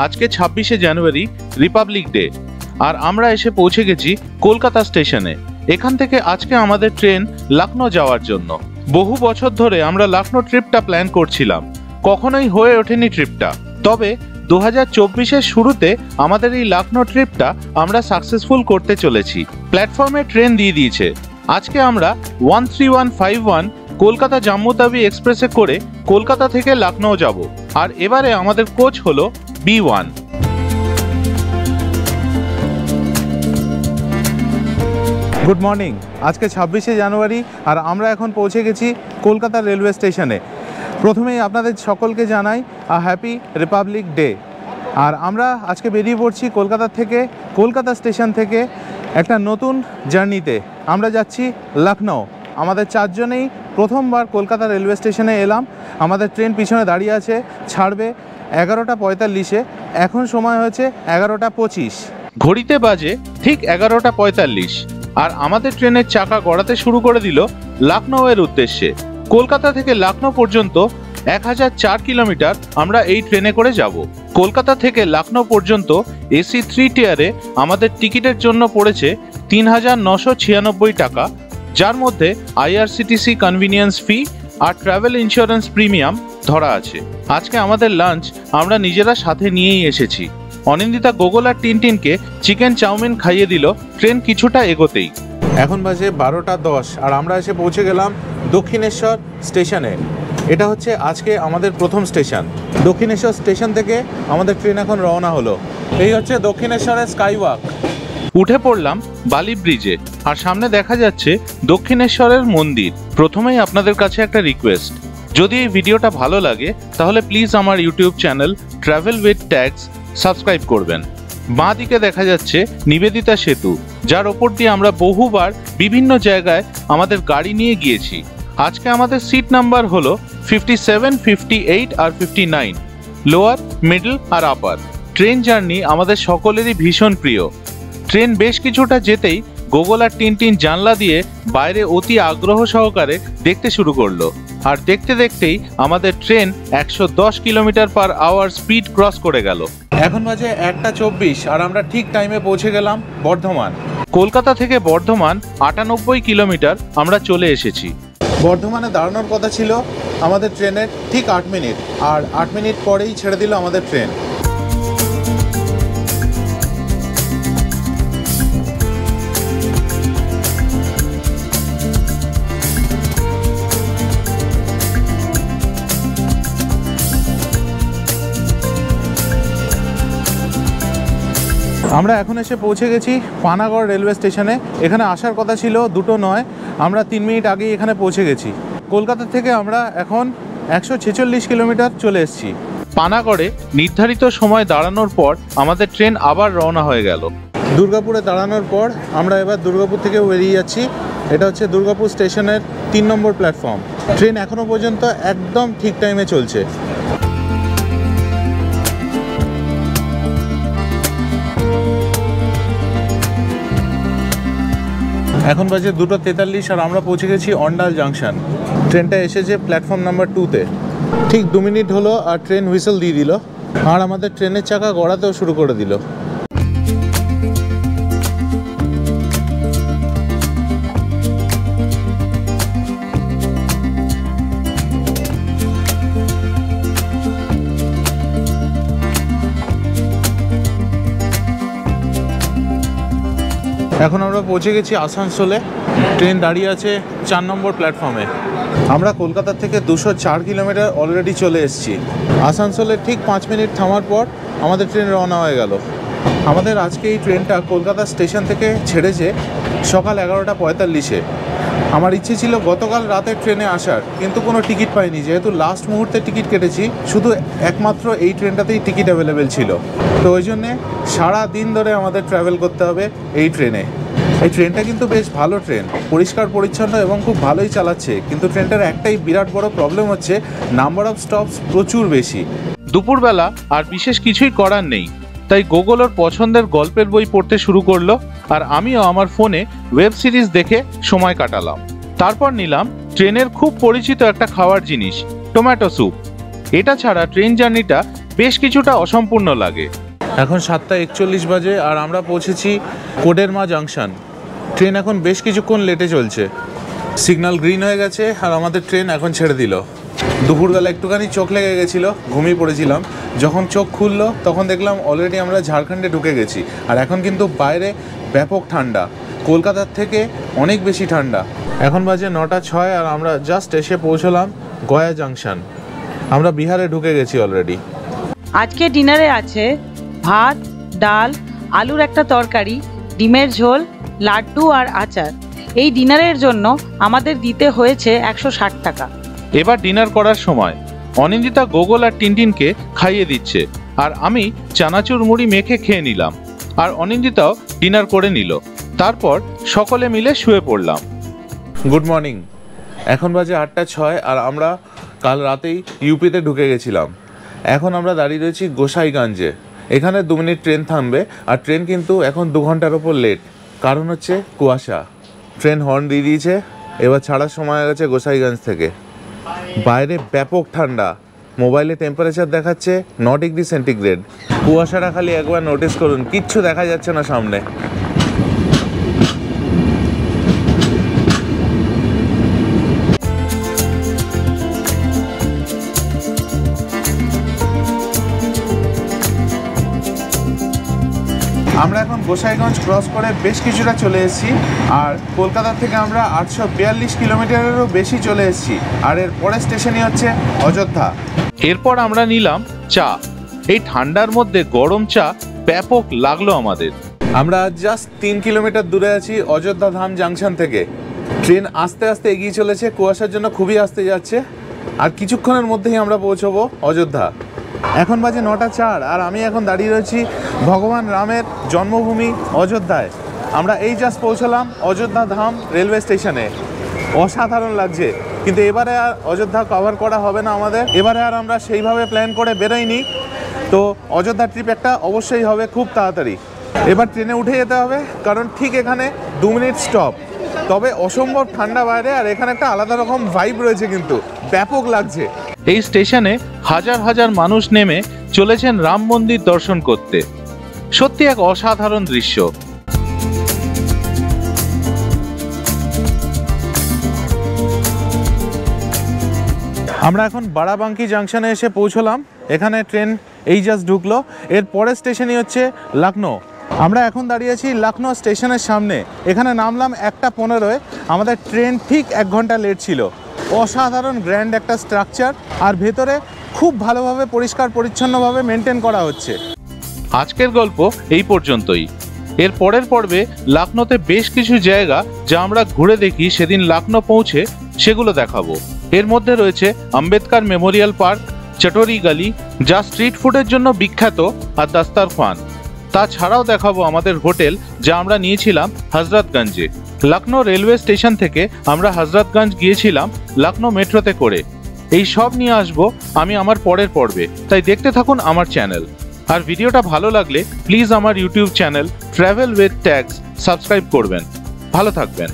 আজকে 26শে জানুয়ারি Republic day, আর আমরা এসে পৌঁছে গেছি কলকাতা স্টেশনে। এখান থেকে আজকে আমাদের ট্রেন লখনউ যাওয়ার জন্য। বহু বছর ধরে আমরা লখনউ ট্রিপটা প্ল্যান করছিলাম, কখনোই হয়ে ওঠেনি ট্রিপটা। তবে 2024-এর শুরুতে আমাদের এই লখনউ ট্রিপটা আমরা সাকসেসফুল করতে চলেছি। প্ল্যাটফর্মে ট্রেন দিয়ে দিয়েছে। আজকে আমরা 13151 কলকাতা জম্মু তাওি এক্সপ্রেসে করে কলকাতা থেকে লখনউ যাব, আর এবারে আমাদের কোচ হলো B1। Good morning. আজকে 26শে জানুয়ারি আর আমরা এখন পৌঁছে গেছি কলকাতা রেলওয়ে স্টেশনে। প্রথমেই আপনাদের সকলকে জানাই হ্যাপি রিপাবলিক ডে। আর আমরা আজকে বেরিয়ে পড়ছি কলকাতা থেকে, কলকাতা স্টেশন থেকে একটা নতুন জার্নিতে। আমরা যাচ্ছি লখনউ। আমাদের চারজনেই প্রথমবার কলকাতা রেলওয়ে স্টেশনে এলাম। আমাদের ট্রেন পিছনে দাঁড়িয়ে আছে, ছাড়বে 11টা 45-এ। এখন সময় হয়েছে 11টা 25। ঘড়িতে বাজে ঠিক 11টা 45, আর আমাদের ট্রেনের চাকা গড়াতে শুরু করে দিল লখনউয়ের উদ্দেশ্যে। কলকাতা থেকে লখনউ পর্যন্ত 1004 কিলোমিটার আমরা এই ট্রেনে করে যাব। কলকাতা থেকে লখনউ পর্যন্ত এসি 3 টিয়ারে আমাদের টিকিটের জন্য পড়েছে 3996 টাকা, যার মধ্যে IRCTC কনভিনিয়েন্স ফি আর ট্রাভেল ইন্স্যুরেন্স প্রিমিয়াম ধরা আছে। আজকে আমাদের লাঞ্চ আমরা নিজেরা সাথে নিয়েই এসেছি। অনিন্দিতা গোগল আর টিনটিনকে চিকেন চাউমিন খাইয়ে দিল ট্রেন কিছুটা এগোতেই। এখন বাজে 12টা 10 আর আমরা এসে পৌঁছে গেলাম দক্ষিণেশ্বর স্টেশনে। এটা হচ্ছে আজকে আমাদের প্রথম স্টেশন। দক্ষিণেশ্বর স্টেশন থেকে আমাদের ট্রেন এখন রওনা হলো। এই হচ্ছে দক্ষিণেশ্বরের স্কাইওয়াক। উঠে পড়লাম বালি ব্রিজে, আর সামনে দেখা যাচ্ছে দক্ষিণেশ্বরের মন্দির। প্রথমেই আপনাদের কাছে একটা রিকোয়েস্ট, যদি এই ভিডিওটা ভালো লাগে তাহলে প্লিজ আমার YouTube channel travel with tags subscribe করবেন। বাঁ দিকে দেখা যাচ্ছে নিবেদিতা সেতু, যার ওপর দিয়ে আমরা বহুবার বিভিন্ন জায়গায় আমাদের গাড়ি নিয়ে গিয়েছি। আজকে আমাদের সিট নাম্বার হলো 57, 58 আর 59, লোয়ার, মিডল আর আপার। ট্রেন জার্নি আমাদের সকলেরই ভীষণ প্রিয়। ট্রেন বেশ কিছুটা যেতেই গোগল আর টিনটিন জানলা দিয়ে বাইরে অতি আগ্রহ সহকারে দেখতে শুরু করলো, আর দেখতে দেখতেই আমাদের train 110 kilometre per hour speed cross করে গেল। এখন বাজে 1টা 24 আর আমরা ঠিক টাইমে পৌঁছে গেলাম বর্ধমান। কলকাতা থেকে বর্ধমান 98 কিলোমিটার আমরা চলে এসেছি। বর্ধমানে দাঁড়ানোর কথা ছিল আমাদের ট্রেনের ঠিক 8 মিনিট, আর 8 মিনিট পরেই ছেড়ে দিল আমাদের ট্রেন। আমরা এখন এসে পৌঁছে গেছি পানাগড় রেলওয়ে স্টেশনে। এখানে আসার কথা ছিল 2টো নয়, আমরা 3 মিনিট আগেই এখানে পৌঁছে গেছি। কলকাতা থেকে আমরা এখন 146 কিলোমিটার চলে এসেছি। পানাগড়ে নির্ধারিত সময় দাঁড়ানোর পর আমাদের ট্রেন আবার রওনা হয়ে গেল। দুর্গাপুরে দাঁড়ানোর পর আমরা এবার দুর্গাপুর থেকে বেরিয়ে যাচ্ছি। এটা হচ্ছে দুর্গাপুর স্টেশনের 3 নম্বর প্ল্যাটফর্ম। ট্রেন এখনও পর্যন্ত একদম ঠিক টাইমে চলছে। এখন বাজে 2টো 43 আর আমরা পৌঁছে গেছি অন্ডাল জাংশন। ট্রেনটা এসেছে প্ল্যাটফর্ম নাম্বার 2-তে। ঠিক 2 মিনিট হলো আর ট্রেন হুইসেল দিয়ে দিল, আর আমাদের ট্রেনের চাকা গড়াতেও শুরু করে দিল। এখন আমরা পৌঁছে গেছি আসানসোলে। ট্রেন দাঁড়িয়ে আছে 4 নম্বর প্ল্যাটফর্মে। আমরা কলকাতা থেকে 204 কিলোমিটার অলরেডি চলে এসেছি। আসানসোলে ঠিক 5 মিনিট থামার পর আমাদের ট্রেন রওনা হয়ে গেল। আমাদের আজকে এই ট্রেনটা কলকাতা স্টেশন থেকে ছেড়েছে সকাল 11টা 45-এ। আমার ইচ্ছে ছিল গতকাল রাতের ট্রেনে আসার, কিন্তু কোনো টিকিট পাইনি। যেহেতু লাস্ট মুহূর্তে টিকিট কেটেছি, শুধু একমাত্র এই ট্রেনটাতেই টিকিট অ্যাভেলেবেল ছিল। তো ওই জন্যে সারা দিন ধরে আমাদের ট্রাভেল করতে হবে এই ট্রেনে। এই ট্রেনটা কিন্তু বেশ ভালো ট্রেন, পরিষ্কার পরিচ্ছন্ন এবং খুব ভালোই চালাচ্ছে। কিন্তু ট্রেনটার একটাই বিরাট বড় প্রবলেম হচ্ছে নাম্বার অফ স্টপস প্রচুর বেশি। দুপুরবেলা আর বিশেষ কিছুই করার নেই, তাই গুগল ওর পছন্দের গল্পের বই পড়তে শুরু করলো, আর আমিও আমার ফোনে ওয়েব সিরিজ দেখে সময় কাটালাম। তারপর নিলাম ট্রেনের খুব পরিচিত একটা খাওয়ার জিনিস, টমেটো স্যুপ। এটা ছাড়া ট্রেন জার্নিটা বেশ কিছুটা অসম্পূর্ণ লাগে। এখন 7:41 বাজে আর আমরা পৌঁছেছি কোডেরমা জাংশন। ট্রেন এখন বেশ কিছুক্ষণ লেটে চলছে। সিগন্যাল গ্রিন হয়ে গেছে আর আমাদের ট্রেন এখন ছেড়ে দিল। দুপুরবেলা একটুখানি চোখ লেগে গেছিলো, ঘুমিয়ে পড়েছিলাম। যখন চোখ খুললো তখন দেখলাম অলরেডি আমরা ঝাড়খণ্ডে ঢুকে গেছি। আর এখন কিন্তু বাইরে ব্যাপক ঠান্ডা, কলকাতার থেকে অনেক বেশি ঠান্ডা। এখন বাজে 9:06 আর আমরা জাস্ট এসে পৌঁছলাম গয়া জাংশন। আমরা বিহারে ঢুকে গেছি অলরেডি। আজকে ডিনারে আছে ভাত, ডাল, আলুর একটা তরকারি, ডিমের ঝোল, লাড্ডু আর আচার। এই ডিনারের জন্য আমাদের দিতে হয়েছে 160 টাকা। এবার ডিনার করার সময় অনিন্দিতা গোগল আর টিনটিনকে খাইয়ে দিচ্ছে, আর আমি চানাচুর মুড়ি মেখে খেয়ে নিলাম, আর অনিন্দিতাও ডিনার করে নিল। তারপর সকলে মিলে শুয়ে পড়লাম। Good morning. এখন বাজে 8:06 আর আমরা কাল রাতেই ইউপিতে ঢুকে গেছিলাম। এখন আমরা দাঁড়িয়ে রয়েছি গোসাইগঞ্জে। এখানে 2 মিনিট ট্রেন থামবে, আর ট্রেন কিন্তু এখন 2 ঘন্টার ওপর লেট। কারণ হচ্ছে কুয়াশা। ট্রেন হর্ন দিয়ে দিয়েছে, এবার ছাড়ার সময় হয়ে গেছে গোসাইগঞ্জ থেকে। বাইরে ব্যাপক ঠান্ডা, মোবাইলে টেম্পারেচার দেখাচ্ছে 9 ডিগ্রি সেন্টিগ্রেড। কুয়াশাটা খালি একবার নোটিস করুন, কিচ্ছু দেখা যাচ্ছে না সামনে। আমরা এখন গোসাইগঞ্জ ক্রস করে বেশ কিছুটা চলে এসেছি, আর কলকাতা থেকে আমরা 842 কিলোমিটারেরও বেশি চলে এসেছি। আর এর পরের স্টেশনই হচ্ছে অযোধ্যা। এরপর আমরা নিলাম চা। এই ঠান্ডার মধ্যে গরম চা ব্যাপক লাগলো আমাদের। আমরা জাস্ট 3 কিলোমিটার দূরে আছি অযোধ্যা ধাম জাংশন থেকে। ট্রেন আস্তে আস্তে এগিয়ে চলেছে, কুয়াশার জন্য খুবই আস্তে যাচ্ছে। আর কিছুক্ষণের মধ্যেই আমরা পৌঁছবো অযোধ্যা। এখন বাজে 9:04 আর আমি এখন দাঁড়িয়ে রয়েছি ভগবান রামের জন্মভূমি অযোধ্যায়। আমরা এই জাস্ট পৌঁছলাম অযোধ্যা ধাম রেলওয়ে স্টেশনে। অসাধারণ লাগছে, কিন্তু এবারে আর অযোধ্যা কভার করা হবে না আমাদের। এবারে আর আমরা সেইভাবে প্ল্যান করে বেরোইনি, তো অযোধ্যা ট্রিপ একটা অবশ্যই হবে খুব তাড়াতাড়ি। এবার ট্রেনে উঠে যেতে হবে, কারণ ঠিক এখানে 2 মিনিট স্টপ। তবে অসম্ভব ঠান্ডা বাইরে, আর এখানে একটা আলাদা রকম ভাইব রয়েছে, কিন্তু ব্যাপক লাগছে। এই স্টেশনে হাজার হাজার মানুষ নেমে চলেছেন রাম মন্দির দর্শন করতে। সত্যি এক অসাধারণ দৃশ্য। আমরা এখন বারাবাঙ্কি জাংশনে এসে পৌঁছলাম। এখানে ট্রেন এই জাস্ট ঢুকলো। এর পরের স্টেশনই হচ্ছে লখনৌ। আমরা এখন দাঁড়িয়ে আছি লখনৌ স্টেশনের সামনে। এখানে নামলাম 1:15। আমাদের ট্রেন ঠিক 1 ঘন্টা লেট ছিল। অসাধারণ গ্র্যান্ড একটা স্ট্রাকচার, আর ভেতরে খুব ভালোভাবে পরিষ্কার পরিচ্ছন্নভাবে মেনটেন করা হচ্ছে। আজকের গল্প এই পর্যন্তই। এর পরের পর্বে লখনৌতে বেশ কিছু জায়গা যা আমরা ঘুরে দেখি সেদিন লখনৌ পৌঁছে, সেগুলো দেখাবো। এর মধ্যে রয়েছে আম্বেদকর মেমোরিয়াল পার্ক, চটোরি গলি যা স্ট্রিট ফুডের জন্য বিখ্যাত, আর দস্তরখান। তাছাড়াও দেখাবো আমাদের হোটেল যা আমরা নিয়েছিলাম হজরতগঞ্জে। লখনৌ রেলওয়ে স্টেশন থেকে আমরা হজরতগঞ্জ গিয়েছিলাম লখনৌ মেট্রোতে করে। এই সব নিয়ে আসবো আমি আমার পরের পর্বে, তাই দেখতে থাকুন আমার চ্যানেল। আর ভিডিওটা ভালো লাগলে প্লিজ আমার YouTube channel travel with tags subscribe করবেন। ভালো থাকবেন।